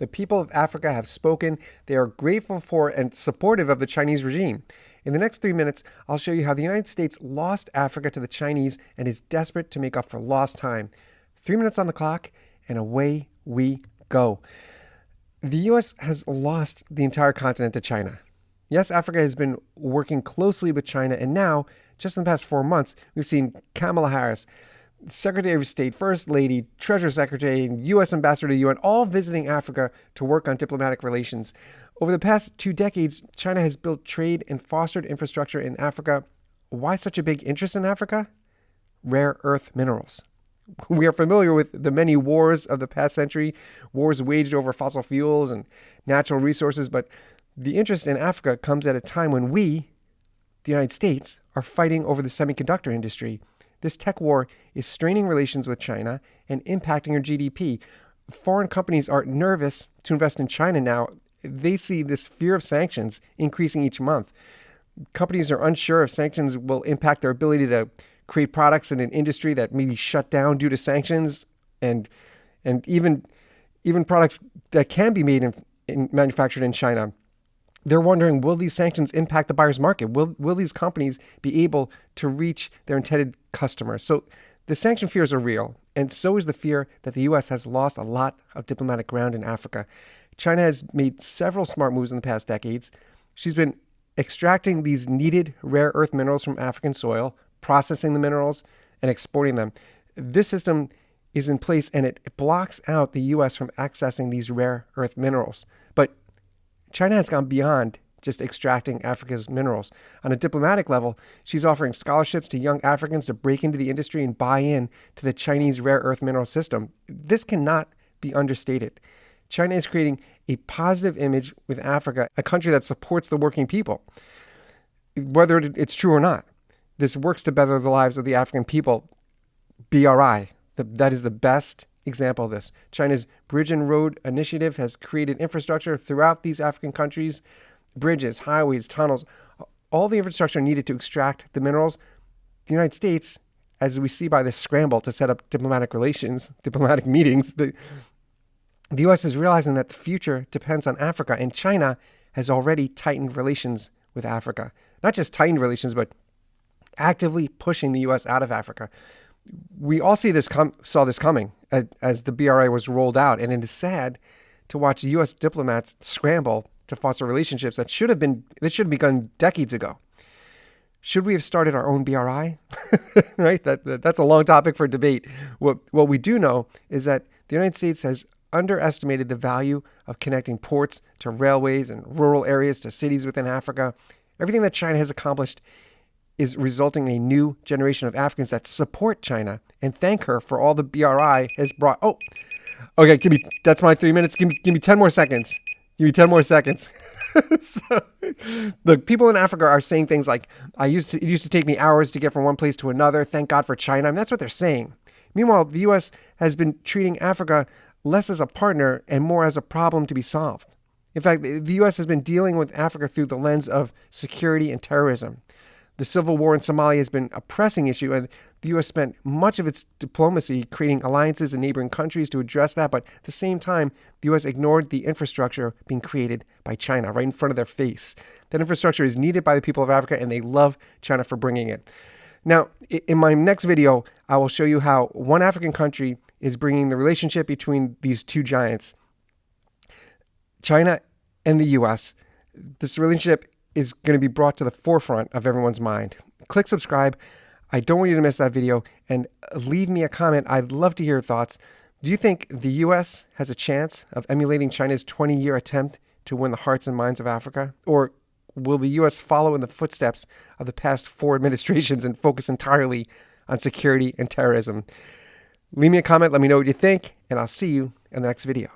The people of Africa have spoken. They are grateful for and supportive of the Chinese regime. In the next 3 minutes, I'll show you how the United States lost Africa to the Chinese and is desperate to make up for lost time. 3 minutes on the clock, and away we go. The U.S. has lost the entire continent to China. Yes, Africa has been working closely with China, and now, just in the past 4 months, we've seen Kamala Harris, Secretary of State, First Lady, Treasury Secretary, and U.S. Ambassador to the UN, all visiting Africa to work on diplomatic relations. Over the past 2 decades, China has built trade and fostered infrastructure in Africa. Why such a big interest in Africa? Rare earth minerals. We are familiar with the many wars of the past century, wars waged over fossil fuels and natural resources, but the interest in Africa comes at a time when we, the United States, are fighting over the semiconductor industry. This tech war is straining relations with China and impacting our GDP. Foreign companies are nervous to invest in China now. They see this fear of sanctions increasing each month. Companies are unsure if sanctions will impact their ability to create products in an industry that may be shut down due to sanctions, and even products that can be made in manufactured in China. They're wondering, will these sanctions impact the buyer's market? Will these companies be able to reach their intended customers? So the sanction fears are real, and so is the fear that the U.S. has lost a lot of diplomatic ground in Africa. China has made several smart moves in the past decades. She's been extracting these needed rare earth minerals from African soil, processing the minerals, and exporting them. This system is in place, and it blocks out the U.S. from accessing these rare earth minerals. But China has gone beyond just extracting Africa's minerals. On a diplomatic level, she's offering scholarships to young Africans to break into the industry and buy in to the Chinese rare earth mineral system. This cannot be understated. China is creating a positive image with Africa, a country that supports the working people, whether it's true or not. This works to better the lives of the African people. BRI, that is the best example of this. China's Bridge and Road Initiative has created infrastructure throughout these African countries, bridges, highways, tunnels, all the infrastructure needed to extract the minerals. The United States, as we see by this scramble to set up diplomatic relations, diplomatic meetings, the U.S. is realizing that the future depends on Africa, and China has already tightened relations with Africa. Not just tightened relations, but actively pushing the U.S. out of Africa. We all saw this coming as the BRI was rolled out, and it is sad to watch U.S. diplomats scramble to foster relationships that should have begun decades ago. Should we have started our own BRI? Right? That's a long topic for debate. What we do know is that the United States has underestimated the value of connecting ports to railways and rural areas to cities within Africa. Everything that China has accomplished is resulting in a new generation of Africans that support China and thank her for all the BRI has brought. Oh, okay, that's my 3 minutes. Give me 10 more seconds. Give me 10 more seconds. So, look, people in Africa are saying things like, it used to take me hours to get from one place to another. Thank God for China. I mean, that's what they're saying. Meanwhile, the U.S. has been treating Africa less as a partner and more as a problem to be solved. In fact, the U.S. has been dealing with Africa through the lens of security and terrorism. The civil war in Somalia has been a pressing issue, and the U.S. spent much of its diplomacy creating alliances in neighboring countries to address that. But at the same time, the U.S. ignored the infrastructure being created by China right in front of their face. That infrastructure is needed by the people of Africa, and they love China for bringing it. Now, in my next video, I will show you how one African country is bringing the relationship between these two giants, China and the U.S. This relationship is going to be brought to the forefront of everyone's mind. Click subscribe. I don't want you to miss that video, and leave me a comment. I'd love to hear your thoughts. Do you think the U.S. has a chance of emulating China's 20-year attempt to win the hearts and minds of Africa? Or will the U.S. follow in the footsteps of the past 4 administrations and focus entirely on security and terrorism? Leave me a comment. Let me know what you think, and I'll see you in the next video.